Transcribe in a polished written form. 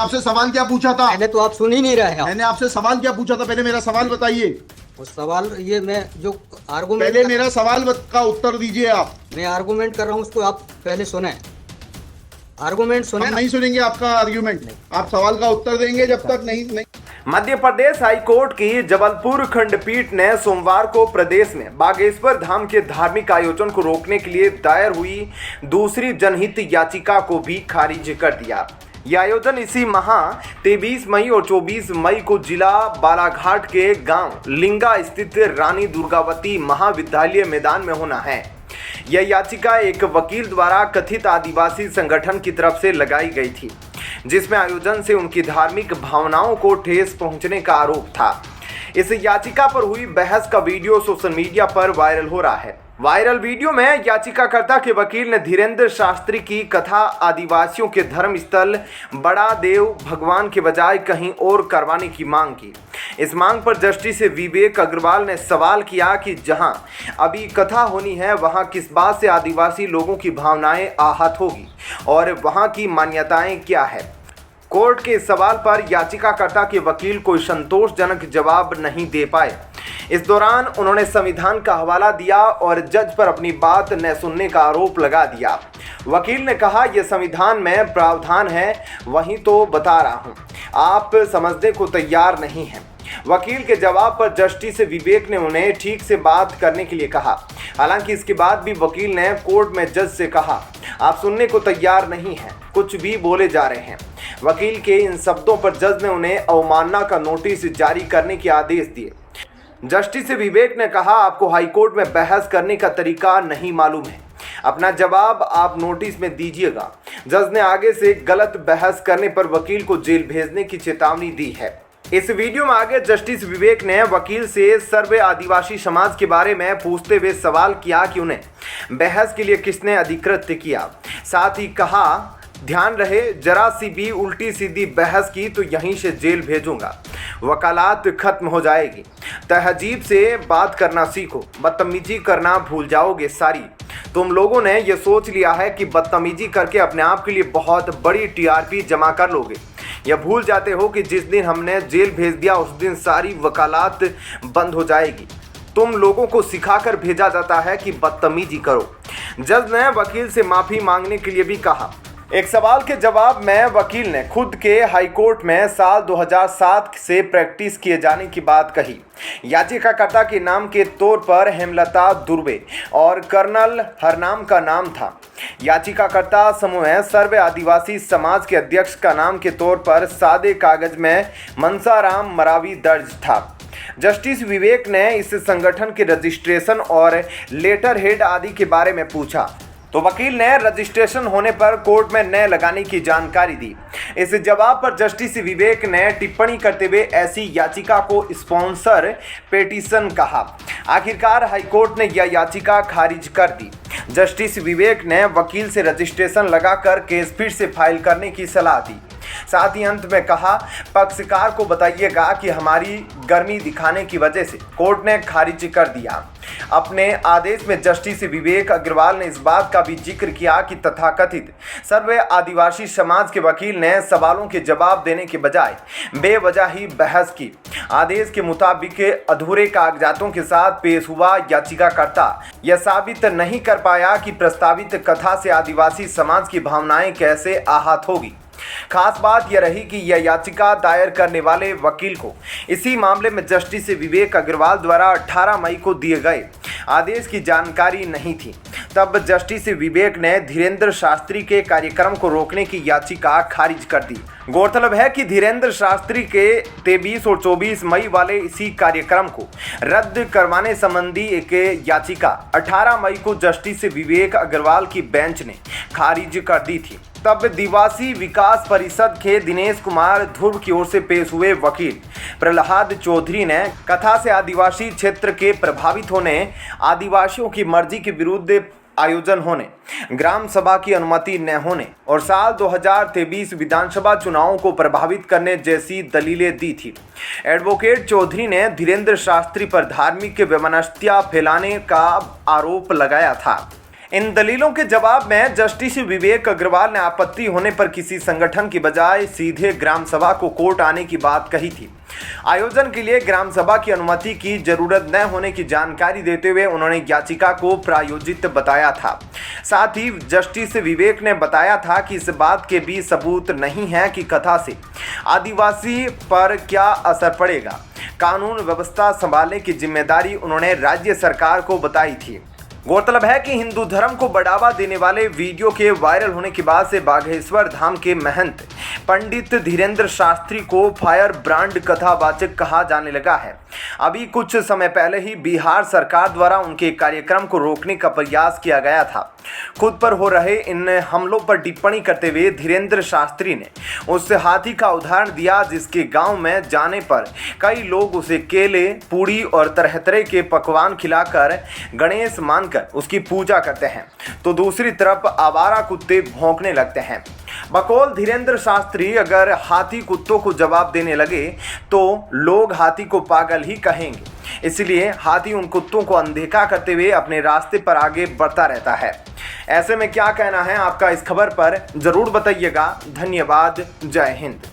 आपसे सवाल क्या पूछा था? पहले तो आप सुन ही नहीं रहे हैं। मैंने आपसे सवाल क्या पूछा था? पहले मेरा सवाल बताइए। उस सवाल ये मैं जो आर्गूमेंट पहले मेरा सवाल का उत्तर दीजिए आप। मैं आर्गूमेंट कर रहा हूँ उसको आप पहले सुने। आर्गूमेंट सुने। हम नहीं सुनेंगे आपका आर्ग्यूमेंट। आप सवाल का उत्तर देंगे जब तक नहीं। मध्य प्रदेश हाईकोर्ट की जबलपुर खंडपीठ ने सोमवार को प्रदेश में बागेश्वर धाम के धार्मिक आयोजन को रोकने के लिए दायर हुई दूसरी जनहित याचिका को भी खारिज कर दिया। यह आयोजन इसी माह 23 मई और 24 मई को जिला बालाघाट के गांव लिंगा स्थित रानी दुर्गावती महाविद्यालय मैदान में होना है। यह याचिका एक वकील द्वारा कथित आदिवासी संगठन की तरफ से लगाई गई थी, जिसमें आयोजन से उनकी धार्मिक भावनाओं को ठेस पहुंचने का आरोप था। इस याचिका पर हुई बहस का वीडियो सोशल मीडिया पर वायरल हो रहा है। वायरल वीडियो में याचिकाकर्ता के वकील ने धीरेन्द्र शास्त्री की कथा आदिवासियों के धर्म स्थल बड़ा देव भगवान के बजाय कहीं और करवाने की मांग की। इस मांग पर जस्टिस विवेक अग्रवाल ने सवाल किया कि जहां अभी कथा होनी है वहां किस बात से आदिवासी लोगों की भावनाएं आहत होगी और वहां की मान्यताएं क्या है। कोर्ट के सवाल पर याचिकाकर्ता के वकील कोई संतोषजनक जवाब नहीं दे पाए। इस दौरान उन्होंने संविधान का हवाला दिया और जज पर अपनी बात न सुनने का आरोप लगा दिया। वकील ने कहा, यह संविधान में प्रावधान है, वही तो बता रहा हूं, आप समझने को तैयार नहीं हैं। वकील के जवाब पर जस्टिस विवेक ने उन्हें ठीक से बात करने के लिए कहा। हालांकि इसके बाद भी वकील ने कोर्ट में जज से कहा, आप सुनने को तैयार नहीं हैं, कुछ भी बोले जा रहे हैं। वकील के इन शब्दों पर जज ने उन्हें अवमानना का नोटिस जारी करने के आदेश दिए। जस्टिस विवेक ने कहा, आपको हाईकोर्ट में बहस करने का तरीका नहीं मालूम है, अपना जवाब आप नोटिस में दीजिएगा। जज ने आगे से गलत बहस करने पर वकील को जेल भेजने की चेतावनी दी है। इस वीडियो में आगे जस्टिस विवेक ने वकील से सर्वे आदिवासी समाज के बारे में पूछते हुए सवाल किया कि उन्हें बहस के लिए किसने अधिकृत किया। साथ ही कहा, ध्यान रहे जरा सी भी उल्टी सीधी बहस की तो यहीं से जेल भेजूंगा, वकालत खत्म हो जाएगी। तहजीब से बात करना सीखो, बदतमीजी करना भूल जाओगे सारी। तुम लोगों ने यह सोच लिया है कि बदतमीजी करके अपने आप के लिए बहुत बड़ी टीआरपी जमा कर लोगे। यह भूल जाते हो कि जिस दिन हमने जेल भेज दिया उस दिन सारी वकालत बंद हो जाएगी। तुम लोगों को सिखाकर भेजा जाता है कि बदतमीजी करो। जज ने वकील से माफ़ी मांगने के लिए भी कहा। एक सवाल के जवाब में वकील ने खुद के हाईकोर्ट में साल 2007 से प्रैक्टिस किए जाने की बात कही। याचिकाकर्ता के नाम के तौर पर हेमलता दुर्वे और कर्नल हरनाम का नाम था। याचिकाकर्ता समूह सर्वे आदिवासी समाज के अध्यक्ष का नाम के तौर पर सादे कागज में मनसाराम मरावी दर्ज था। जस्टिस विवेक ने इस संगठन के रजिस्ट्रेशन और लेटर हेड आदि के बारे में पूछा तो वकील ने रजिस्ट्रेशन होने पर कोर्ट में न लगाने की जानकारी दी। इस जवाब पर जस्टिस विवेक ने टिप्पणी करते हुए ऐसी याचिका को स्पॉन्सर पेटिशन कहा। आखिरकार हाईकोर्ट ने यह याचिका खारिज कर दी। जस्टिस विवेक ने वकील से रजिस्ट्रेशन लगाकर केस फिर से फाइल करने की सलाह दी। साथ ही अंत में कहा, पक्षकार को बताइएगा कि हमारी गर्मी दिखाने की वजह से कोर्ट ने खारिज कर दिया। अपने आदेश में जस्टिस विवेक अग्रवाल ने इस बात का भी जिक्र किया कि तथाकथित सर्वे आदिवासी समाज के वकील ने सवालों के जवाब देने के बजाय बेवजह ही बहस की। आदेश के मुताबिक अधूरे कागजातों के साथ पेश हुआ याचिकाकर्ता यह साबित नहीं कर पाया कि प्रस्तावित कथा से आदिवासी समाज की भावनाएं कैसे आहत होगी। खास बात यह रही कि यह याचिका दायर करने वाले वकील को इसी मामले में जस्टिस विवेक अग्रवाल द्वारा 18 मई को दिए गए आदेश की जानकारी नहीं थी। तब जस्टिस विवेक ने धीरेन्द्र शास्त्री के कार्यक्रम को रोकने की याचिका खारिज कर दी। गौरतलब है कि धीरेन्द्र शास्त्री के 23 और 24 मई वाले इसी कार्यक्रम को रद्द करवाने संबंधी एक याचिका 18 मई को जस्टिस विवेक अग्रवाल की बेंच ने खारिज कर दी थी। तब दिवासी विकास परिषद के दिनेश कुमार ध्रुव की ओर से पेश हुए वकील प्रहलाद चौधरी ने कथा से आदिवासी क्षेत्र के प्रभावित होने, आदिवासियों की मर्जी के विरुद्ध आयोजन होने, ग्राम सभा की अनुमति न होने और साल 2023 विधानसभा चुनावों को प्रभावित करने जैसी दलीलें दी थी। एडवोकेट चौधरी ने धीरेन्द्र शास्त्री पर धार्मिक वैमनस्यता फैलाने का आरोप लगाया था। इन दलीलों के जवाब में जस्टिस विवेक अग्रवाल ने आपत्ति होने पर किसी संगठन की बजाय सीधे ग्राम सभा को कोर्ट आने की बात कही थी। आयोजन के लिए ग्राम सभा की अनुमति की जरूरत न होने की जानकारी देते हुए उन्होंने याचिका को प्रायोजित बताया था। साथ ही जस्टिस विवेक ने बताया था कि इस बात के भी सबूत नहीं है कि कथा से आदिवासी पर क्या असर पड़ेगा। कानून व्यवस्था संभालने की जिम्मेदारी उन्होंने राज्य सरकार को बताई थी। गौरतलब है कि हिंदू धर्म को बढ़ावा देने वाले वीडियो के वायरल होने के बाद से बागेश्वर धाम के महंत पंडित धीरेन्द्र शास्त्री को फायर ब्रांड कथावाचक कहा जाने लगा है। अभी कुछ समय पहले ही बिहार सरकार द्वारा उनके कार्यक्रम को रोकने का प्रयास किया गया था। खुद पर हो रहे इन हमलों पर टिप्पणी करते हुए धीरेन्द्र शास्त्री ने उस हाथी का उदाहरण दिया जिसके गांव में जाने पर कई लोग उसे केले, पूड़ी और तरह तरह के पकवान खिलाकर गणेश मानकर उसकी पूजा करते हैं, तो दूसरी तरफ आवारा कुत्ते भौंकने लगते हैं। बकौल धीरेन्द्र शास्त्री, अगर हाथी कुत्तों को जवाब देने लगे तो लोग हाथी को पागल ही कहेंगे, इसलिए हाथी उन कुत्तों को अनदेखा करते हुए अपने रास्ते पर आगे बढ़ता रहता है। ऐसे में क्या कहना है आपका इस खबर पर, जरूर बताइएगा। धन्यवाद। जय हिंद।